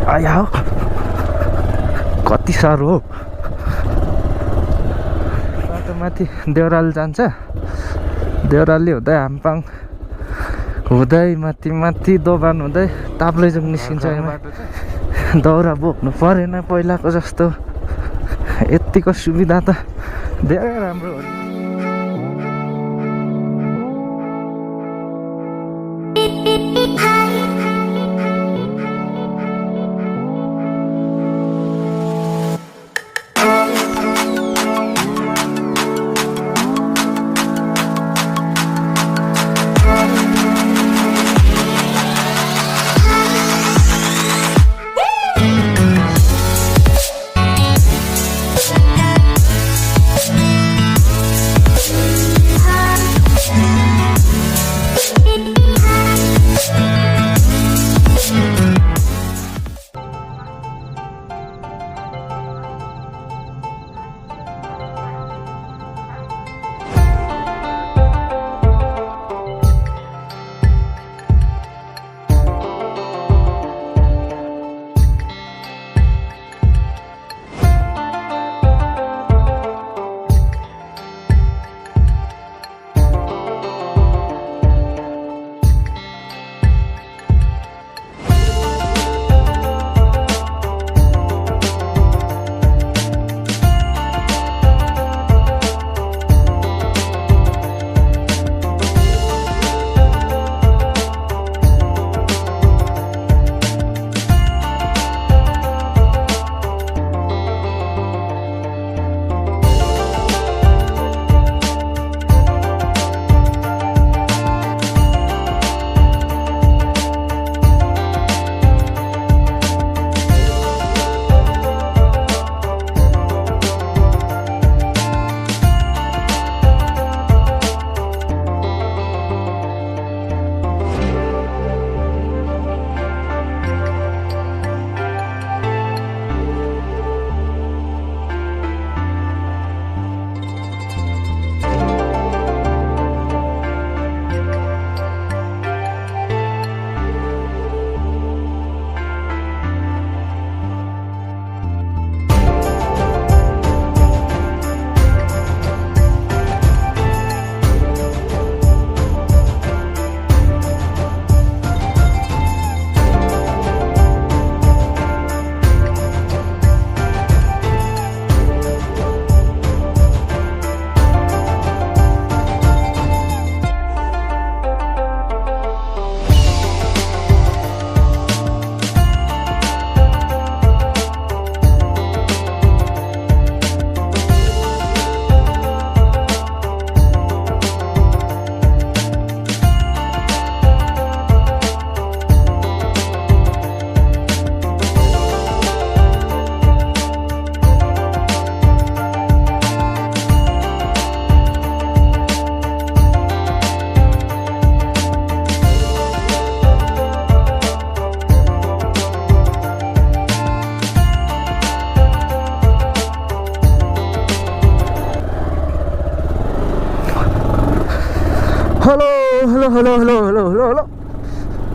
आया हो कति साह्रो हो बाटो माथि देउराली जान्छ देउराली हुँदै हामपाङ हुँदै माथि माथि दोभान हुँदै ताप्लेजुङ निस्किन्छ यो बाटो चाहिँ दाउरा बोक्नु परेन पहिलाको जस्तो यतिको सुविधा त धेरै राम्रो हो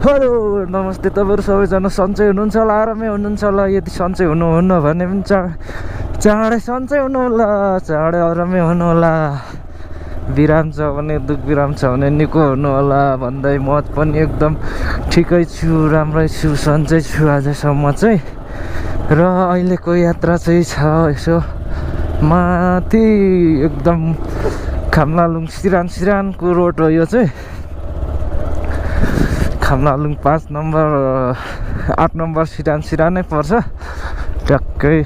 हेलो नमस्ते तपाईहरु सबैजना सन्चै हुनुहुन्छ होला आरामै हुनुहुन्छ होला यदि सन्चै हुनुहुन्न भने पनि चाँडै सन्चै हुनु होला चाँडै आरामै हुनु होला बिराम छ भने दुख बिराम छ भने निको हुनु होला भन्दै म पनि एकदम ठिकै छु राम्रै छु सन्चै छु आजसम्म चाहिँ र अहिलेको यात्रा चाहिँ छ यसो माथि एकदम खामलालुङ सिरानको रोड हो यो चाहिँ खामलालुङ 5 नम्बर 8 नम्बर सिरानै पर्छ टक्कै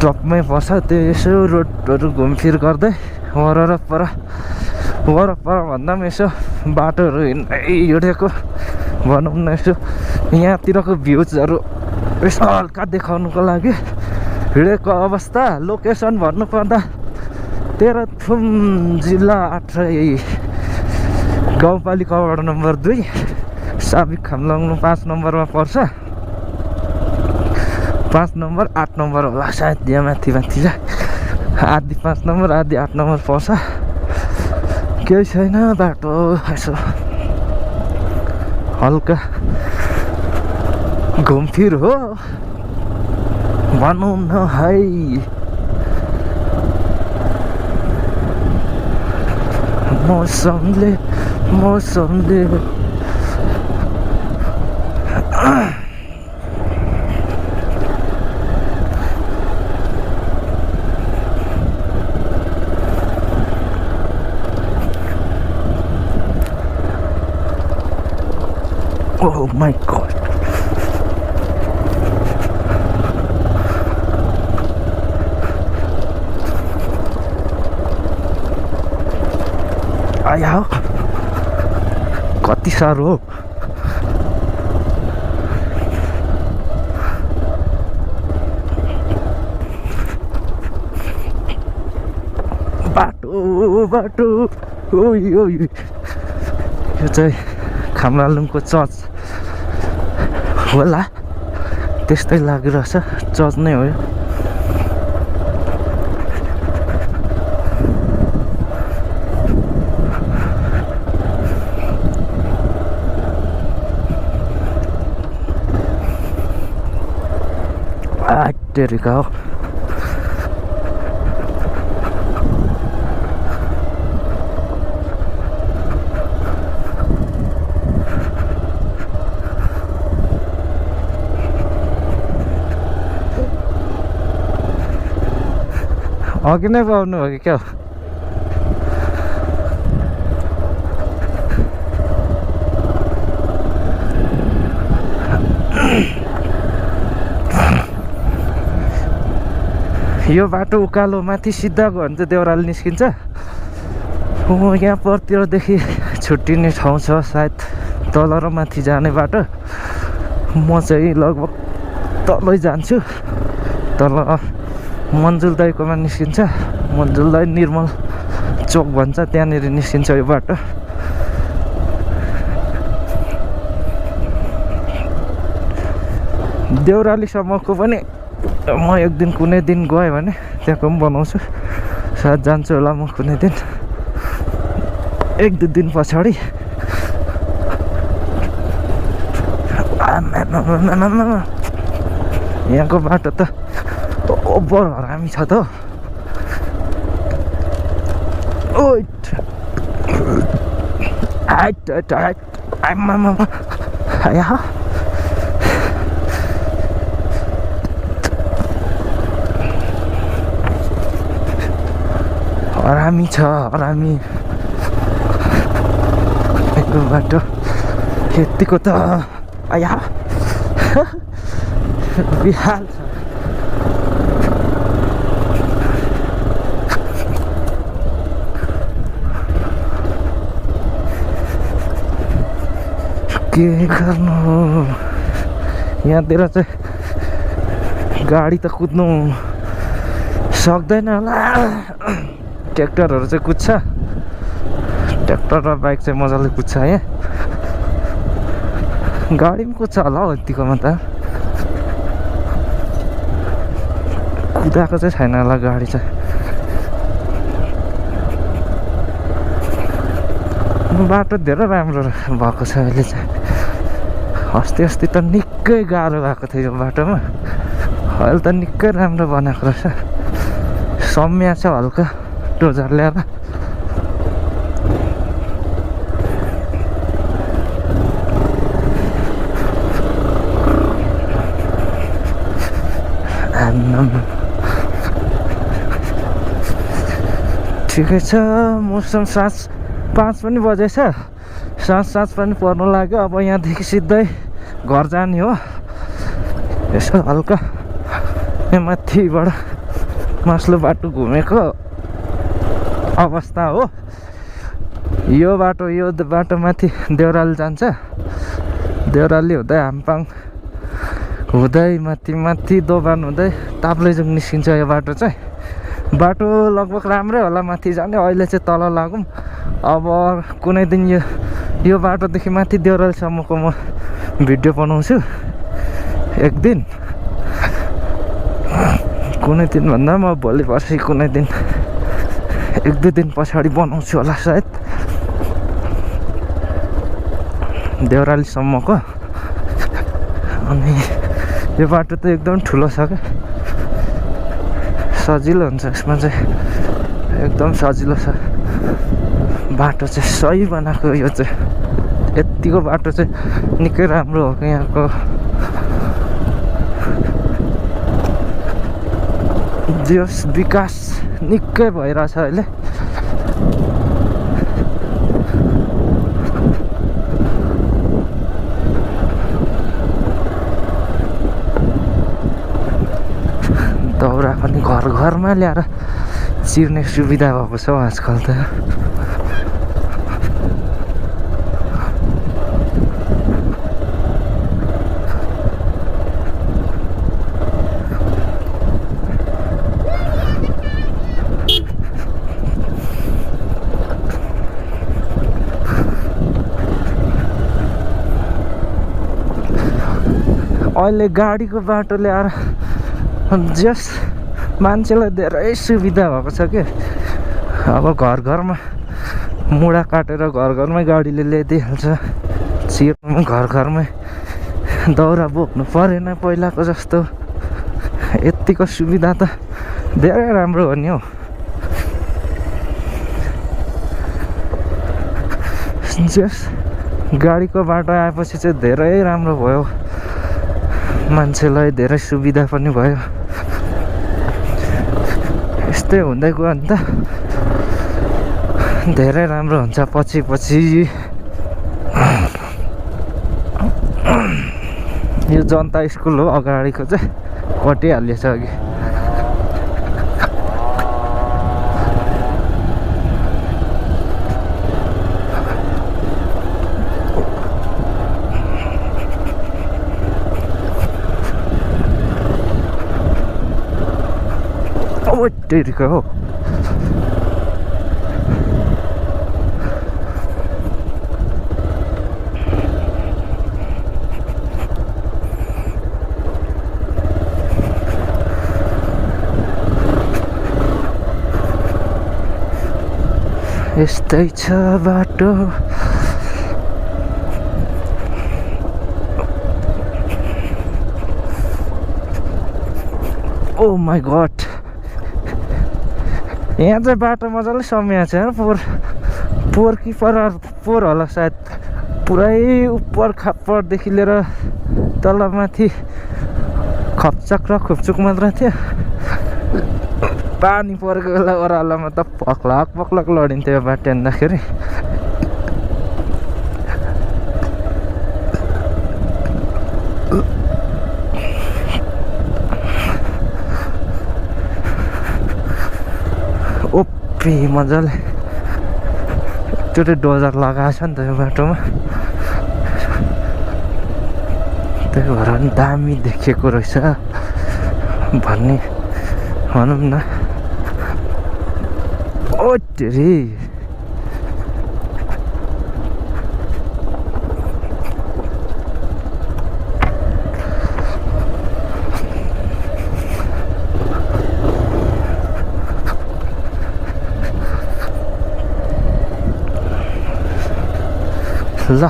टपमै पर्छ त्यो यसो रोडहरू घुमफिर गर्दै वरपर भन्दा पनि यसो बाटोहरू हिँडेको भनौँ न यसो यहाँतिरको भ्युजहरू यसो हल्का देखाउनुको लागि हिँडेको अवस्था लोकेसन भन्नुपर्दा तेह्रथुम जिल्ला 8 गाउँपालिका वार्ड नम्बर 2 साबिक खामलाङ 5 नम्बरमा पर्छ 5 नम्बर 8 नम्बर होला सायद यहाँ माथि चाहिँ आधी 5 नम्बर आधी 8 नम्बर पर्छ केही छैन बाटो यसो हल्का घुमफिर हो भनौँ न है। मौसमले Oh my god. आया कति साह्रो हो। बाटो ओइ यो चाहिँ खामलालुङको चर्च होला, त्यस्तै लागिरहेछ। चर्च नै हो यो। तेरिका हो। अघि नै पाउनु हो कि क्या हो? यो बाटो उकालो माथि सिधा गयो भने चाहिँ देउराली निस्किन्छ। यहाँ परतिरदेखि छुट्टिने ठाउँ छ सायद, तल र माथि जाने बाटो। म चाहिँ लगभग तलै जान्छु। तल मन्जुल दाइकोमा निस्किन्छ। मन्जुल दाइ निर्मल चोक भन्छ, त्यहाँनिर निस्किन्छ यो बाटो। देउरालीसम्मको पनि म एक दिन कुनै दिन गएँ भने त्यहाँको पनि बनाउँछु। सायद जान्छु होला म कुनै दिन, एक दुई दिन पछाडि। यहाँको बाटो त ओभर हरामी छ त। हरामी छ हरामी यहाँको बाटो। यतिको त आया बिहाल छ। के गर्नु यहाँतिर चाहिँ गाडी त कुद्नु सक्दैन होला। ट्र्याक्टरहरू चाहिँ कुद्छ, ट्र्याक्टर र बाइक चाहिँ मजाले कुद्छ। यहाँ गाडी पनि कुद्छ होला हौ यतिकोमा त। कुदाएको चाहिँ छैन होला गाडी चाहिँ। बाटो धेरै राम्रो भएको छ अहिले चाहिँ। अस्ति त निकै गाह्रो भएको थियो यो बाटोमा, अहिले त निकै राम्रो बनाएको रहेछ। सम्या छ हल्का डोजर ल्याएर। ठिकै छ। मौसम 5 पनि बजेछ। साँझ पनि पर्नु लाग्यो। अब यहाँदेखि सिधै घर जाने हो। यसो हल्का यहाँ माथिबाट मास्लो बाटो घुमेको अवस्था हो यो बाटो माथि देउराली जान्छ। देउराली हुँदै हामपाङ हुँदै माथि दोभान हुँदै ताप्लेजुङ निस्किन्छ यो बाटो चाहिँ। बाटो लगभग राम्रै होला माथि जाने। अहिले चाहिँ तल लागौँ। अब कुनै दिन यो बाटोदेखि माथि देउरालीसम्मको म भिडियो बनाउँछु एक दिन। कुनै दिन भन्दा म भोलि पर्सि कुनै दिन एक दुई दिन पछाडि बनाउँछु होला सायद देउरालीसम्मको। अनि यो बाटो त एकदम ठुलो छ क्या, सजिलो हुन्छ यसमा चाहिँ, एकदम सजिलो छ बाटो चाहिँ, सही बनाएको यो चाहिँ। यतिको बाटो चाहिँ निकै राम्रो हो क्या यहाँको। देश विकास निकै भइरहेछ अहिले। दाउरा पनि घर घरमा ल्याएर चिर्ने सुविधा भएको छ आजकल त। अहिले गाडीको बाटो ल्याएर जस मान्छेलाई धेरै सुविधा भएको छ कि अब घर घरमा मुढा काटेर घर घरमै गाडीले ल्याइदिइहाल्छ, चिर्नु घर घरमै, दाउरा बोक्नु परेन पहिलाको जस्तो। यतिको सुविधा त धेरै राम्रो हो नि हौ। जस गाडीको बाटो आएपछि चाहिँ धेरै राम्रो भयो, मान्छेलाई धेरै सुविधा पनि भयो। यस्तै हुँदै गयो भने त धेरै राम्रो हुन्छ पछि पछि। यो जनता स्कुल हो अगाडिको चाहिँ, कटिहालिएछ अघि। तेरिको हो यस्तै छ बाटो। ओ माई गॉड, यहाँ चाहिँ बाटो मजाले समिएको छ पोहोर कि पोहोर होला सायद। पुरै उपर खाप्परदेखि लिएर तलमाथि खप्चक र खुप्चुक मात्र थियो। पानी परेको बेला ओह्रालोमा त पक्लक लडिन्थ्यो यो बाटो हिँड्दाखेरि। ओपी मजाले एकचोटि डोजर लगाएको छ नि त यो बाटोमा, त्यही भएर पनि दामी देखिएको रहेछ भन्ने भनौँ न। ओ तेरी ल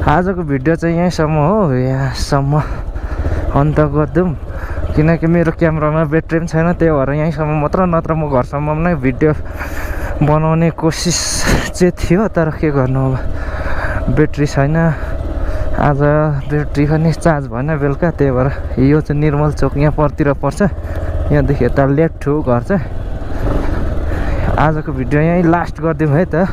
आजको भिडियो चाहिँ यहीँसम्म हो, यहाँसम्म अन्त गरिदिउँ। किनकि मेरो क्यामेरामा ब्याट्री पनि छैन, त्यही भएर यहीँसम्म मात्र, नत्र म घरसम्म नै भिडियो बनाउने कोसिस चाहिँ थियो। तर के गर्नु अब, ब्याट्री छैन। आज ब्याट्री पनि चार्ज भएन बेलुका, त्यही भएर यो चाहिँ निर्मल चोक यहाँ परतिर पर्छ, यहाँदेखि यता लेफ्ट हो घर चाहिँ। आजको भिडियो यहीँ लास्ट गरिदिउँ है त।